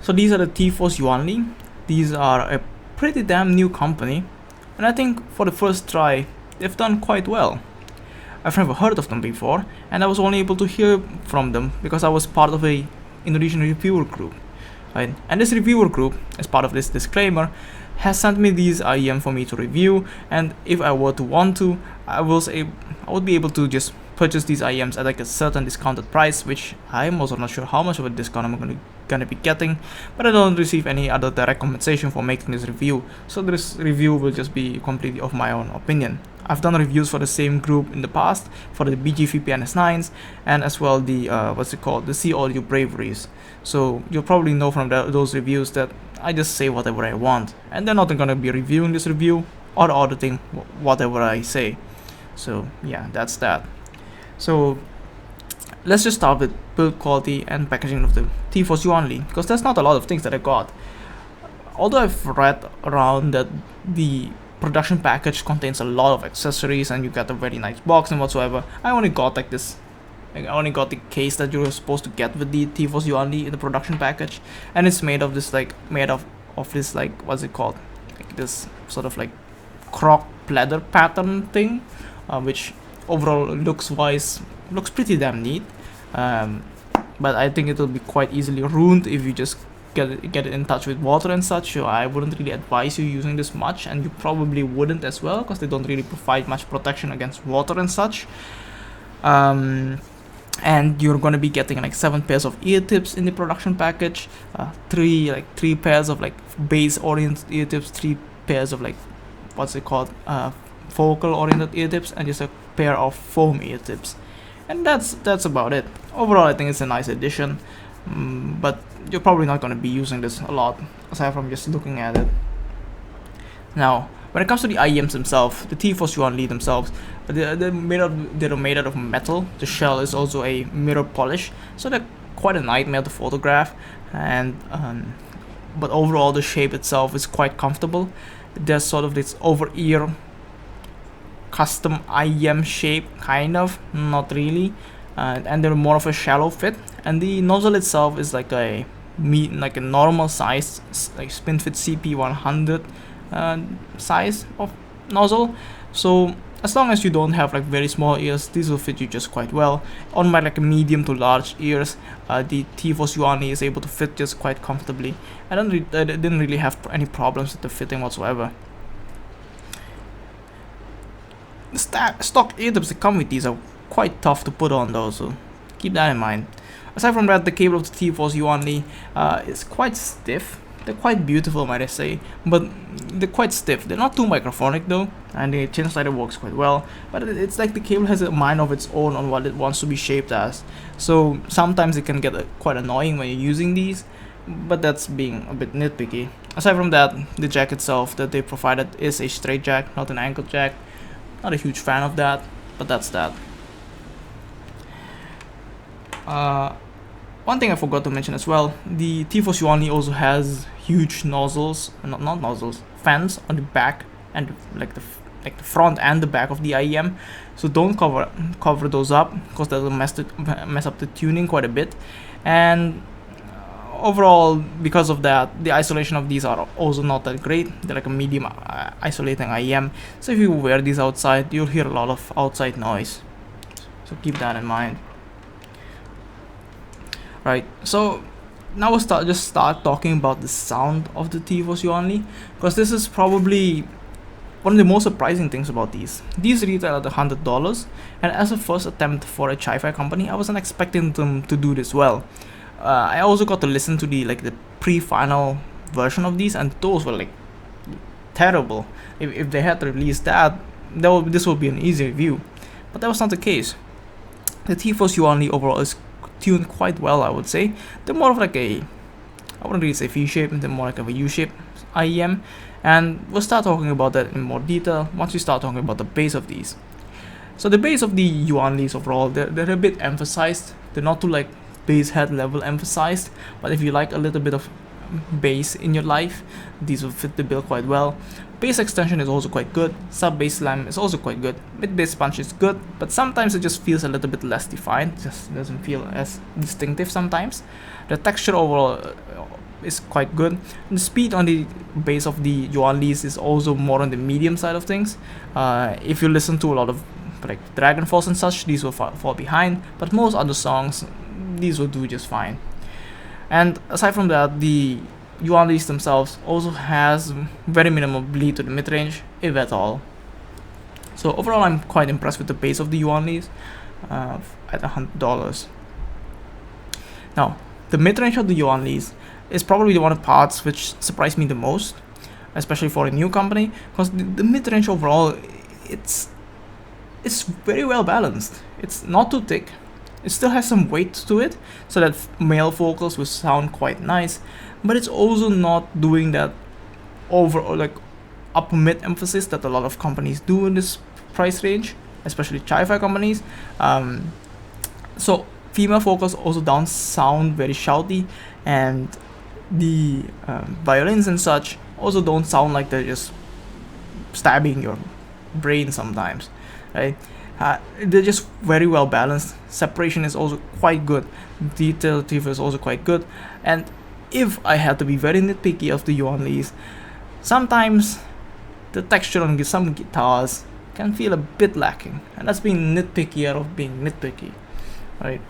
So these are the Tforce Yuan. These are a pretty damn new company, and I think for the first try, they've done quite well. I've never heard of them before, and I was only able to hear from them because I was part of a Indonesian reviewer group. Right? And this reviewer group, as part of this disclaimer, has sent me these IEM for me to review, and if I were to want to, I would be able to just purchase these IEMs at like a certain discounted price, which I'm also not sure how much of a discount I'm gonna be getting, but I don't receive any other direct compensation for making this review, so this review will just be completely of my own opinion. I've done reviews for the same group in the past, for the BGVP NS9s, and as well the the C Audio Braveries. So you'll probably know from those reviews that I just say whatever I want, and they're not gonna be reviewing this review or auditing whatever I say. So yeah, that's that. So let's just start with build quality and packaging of the Tforce Yuan, because there's not a lot of things that I got. Although I've read around that the production package contains a lot of accessories and you get a very nice box and whatsoever, I only got like this. I only got the case that you're supposed to get with the Tforce Yuan in the production package, and it's made of this this what's it called? Like this sort of like croc pleather pattern thing, which overall looks pretty damn neat. But I think it'll be quite easily ruined if you just get it in touch with water and such. So I wouldn't really advise you using this much, and you probably wouldn't as well, because they don't really provide much protection against water and such. And you're going to be getting like 7 pairs of ear tips in the production package, three pairs of like base oriented ear tips, 3 pairs of like focal oriented ear tips, and just a pair of foam ear tips. And that's about it. Overall, I think it's a nice addition, but you're probably not going to be using this a lot aside from just looking at it. Now, when it comes to the IEMs themselves, the Tforce Yuan themselves, they're made out of metal. The shell is also a mirror polish, so they're quite a nightmare to photograph. And but overall, the shape itself is quite comfortable. There's sort of this over-ear custom IEM shape, kind of, not really, and they're more of a shallow fit. And the nozzle itself is like a normal size, like SpinFit CP100 size of nozzle. So as long as you don't have like very small ears, this will fit you just quite well. On my like medium to large ears, the Tforce Yuan is able to fit just quite comfortably. I didn't really have any problems with the fitting whatsoever. The stock ear tips that come with these are quite tough to put on though, so keep that in mind. Aside from that, the cable of the Tforce Yuan is quite stiff. They're quite beautiful, might I say, but they're quite stiff. They're not too microphonic though, and the chin slider works quite well, but it's like the cable has a mind of its own on what it wants to be shaped as. So sometimes it can get quite annoying when you're using these, but that's being a bit nitpicky. Aside from that, the jack itself that they provided is a straight jack, not an ankle jack. Not a huge fan of that, but that's that. One thing I forgot to mention as well, the Tforce Yuan also has huge nozzles, not nozzles, fans on the back and like the front and the back of the IEM. So don't cover those up, because that'll mess up the tuning quite a bit. And overall, because of that, the isolation of these are also not that great. They're like a medium isolating IEM, so if you wear these outside, you'll hear a lot of outside noise, so keep that in mind. Right, so now we'll start talking about the sound of the Tforce Yuan, because this is probably one of the most surprising things about these. These retail at $100, and as a first attempt for a chi-fi company, I wasn't expecting them to do this well. I also got to listen to the pre-final version of these, and those were like terrible. If they had released this would be an easy review, but that was not the case. The Tforce Yuan overall is tuned quite well, I would say. They're more of like I wouldn't really say V-shape, they're more like of a U-shape IEM, and we'll start talking about that in more detail once we start talking about the bass of these. So the bass of the Yuan overall, they're a bit emphasized. They're not too like bass head level emphasized, but if you like a little bit of bass in your life, these will fit the bill quite well. Bass extension is also quite good, sub bass slam is also quite good, mid bass punch is good, but sometimes it just feels a little bit less defined, just doesn't feel as distinctive sometimes. The texture overall is quite good. The speed on the bass of the Yuan Lees is also more on the medium side of things. If you listen to a lot of like Dragon Force and such, these will fall behind, but most other songs, these will do just fine. And aside from that, the Yuan Lees themselves also has very minimal bleed to the mid-range, if at all. So overall, I'm quite impressed with the bass of the Yuan Lees at $100. Now, the mid-range of the Yuan Lees is probably the one of the parts which surprised me the most, especially for a new company, because the mid-range overall, it's very well balanced. It's not too thick. It still has some weight to it, so that male vocals will sound quite nice, but it's also not doing that over or like upper mid emphasis that a lot of companies do in this price range, especially chi-fi companies. So female vocals also don't sound very shouty, and the violins and such also don't sound like they're just stabbing your brain sometimes, right? They're just very well balanced. Separation is also quite good. Detail is also quite good. And if I had to be very nitpicky of the Yuan Lees, sometimes the texture on some guitars can feel a bit lacking, and that's being nitpicky out of being nitpicky, right?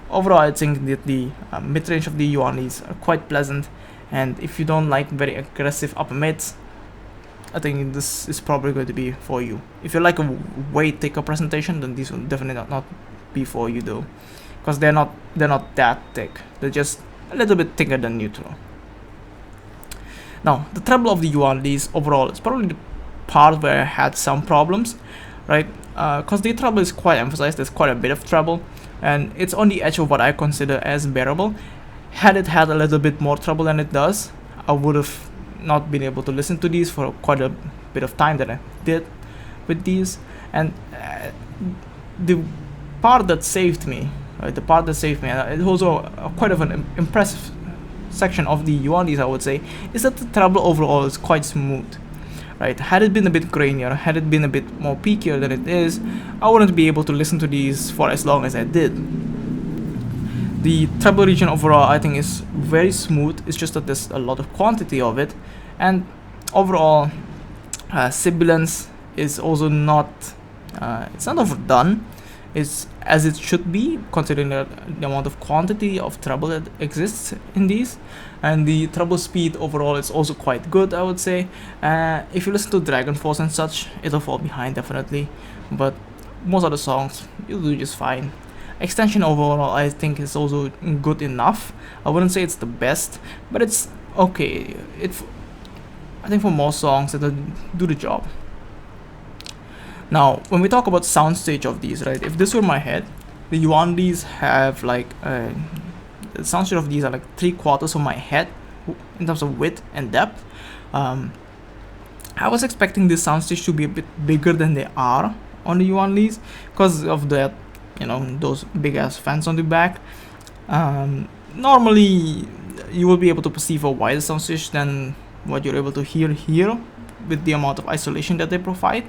Overall, I think that the mid-range of the Yuan Lees are quite pleasant, and if you don't like very aggressive upper mids, I think this is probably going to be for you. If you like a way thicker presentation, then this will definitely not be for you though, because they're not that thick. They're just a little bit thicker than neutral. Now, the treble of the Yuan Lees overall is probably the part where I had some problems, right? Because the treble is quite emphasized. There's quite a bit of treble, and it's on the edge of what I consider as bearable. Had it had a little bit more treble than it does, I would have not been able to listen to these for quite a bit of time that I did with these. And the part that saved me, right, the part that saved me, and it was also quite of an impressive section of the Yuan Lees, I would say, is that the treble overall is quite smooth, right? Had it been a bit grainier, had it been a bit more peakier than it is, I wouldn't be able to listen to these for as long as I did. The treble region overall, I think, is very smooth. It's just that there's a lot of quantity of it, and overall, sibilance is also not. It's not overdone. It's as it should be, considering the amount of quantity of treble that exists in these, and the treble speed overall is also quite good, I would say. If you listen to Dragon Force and such, it'll fall behind definitely, but most of the songs you'll do just fine. Extension overall, I think, is also good enough. I wouldn't say it's the best, but it's okay. I think for most songs it'll do the job. Now, when we talk about soundstage of these, right? If this were my head, the Yuan Lees have like the soundstage of these are like 3/4 of my head in terms of width and depth. I was expecting this soundstage to be a bit bigger than they are on the Yuan Lees because of that. Those big ass fans on the back. Normally you will be able to perceive a wider soundstage than what you're able to hear here with the amount of isolation that they provide,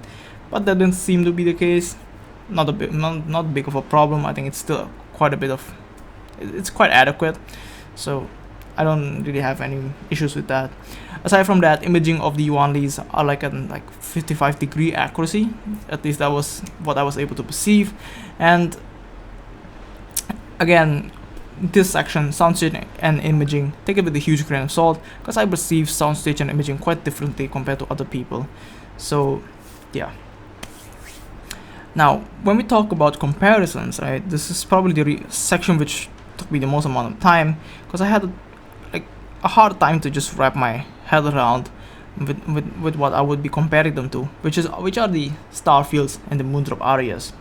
but that didn't seem to be the case. Not big of a problem. I think it's still it's quite adequate, so I don't really have any issues with that. Aside from that, imaging of the Yuan Lees are like 55-degree accuracy. At least that was what I was able to perceive. And again, this section, soundstage and imaging, take it with a huge grain of salt, because I perceive soundstage and imaging quite differently compared to other people. So yeah. Now, when we talk about comparisons, right, this is probably the section which took me the most amount of time, because I had a hard time to just wrap my head around with what I would be comparing them to, which are the Starfields and the Moondrop arias.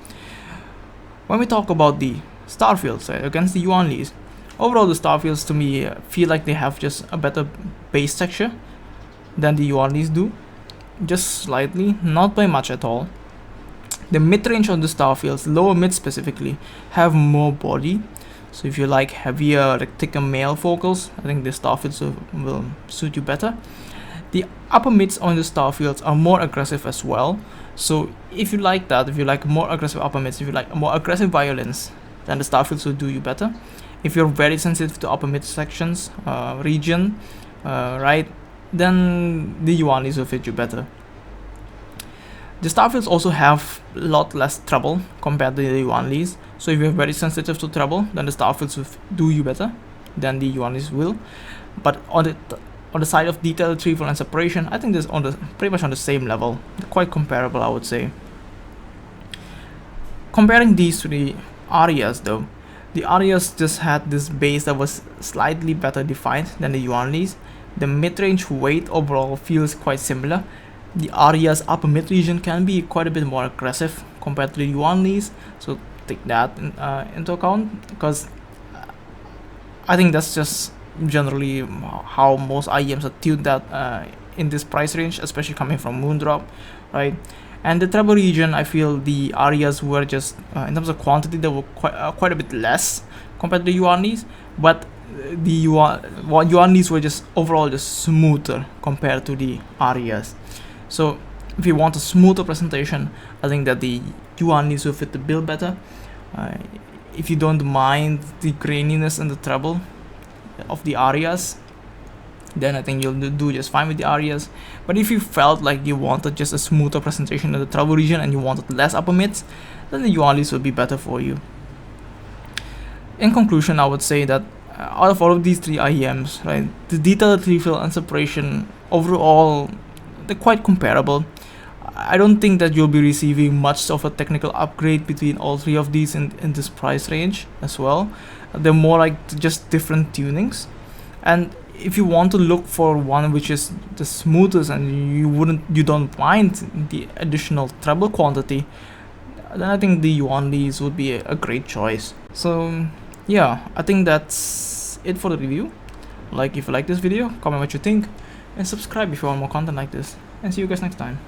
When we talk about the Starfields, right, against the Yuan Lees, overall the Starfields to me feel like they have just a better bass texture than the Yuan Lees do, just slightly, not by much at all. The mid-range on the Starfields, lower mid specifically, have more body. So if you like heavier, like thicker male vocals, I think the Starfields will suit you better. The upper mids on the Starfields are more aggressive as well. So if you like that, if you like more aggressive upper mids, if you like more aggressive violins, then the Starfields will do you better. if you're very sensitive to upper mid sections region, right, then the Yuan leads will fit you better. The Starfields also have a lot less treble compared to the Yuan leads, so if you're very sensitive to treble, then the Starfields will do you better than the Yuan leads will. But on the side of detail, retrieval, and separation, I think this on the pretty much on the same level, quite comparable, I would say. Comparing these to the Arias though, the Arias just had this base that was slightly better defined than the Yuan leads. The mid-range weight overall feels quite similar. The Arias upper mid region can be quite a bit more aggressive compared to the Yuan leads, so take that into account, because I think that's just generally how most IEMs are tuned that in this price range, especially coming from Moondrop, right? And the treble region, I feel the Arias were just in terms of quantity, they were quite a bit less compared to the Yuan leads, but the Yuan leads were just overall just smoother compared to the Arias. So if you want a smoother presentation, I think that the Yuan leads will fit the bill better. If you don't mind the graininess and the treble of the Arias, then I think you'll do just fine with the Arias. But if you felt like you wanted just a smoother presentation in the treble region and you wanted less upper mids, then the Yuan leads will be better for you. In conclusion, I would say that out of all of these three IEMs, right, the detail, refill, and separation overall, they're quite comparable. I don't think that you'll be receiving much of a technical upgrade between all three of these in this price range as well. They're more like just different tunings. And if you want to look for one which is the smoothest and you don't mind the additional treble quantity, then I think the Yuan leads would be a great choice. So yeah, I think that's it for the review. Like if you like this video, comment what you think, and subscribe if you want more content like this, and see you guys next time.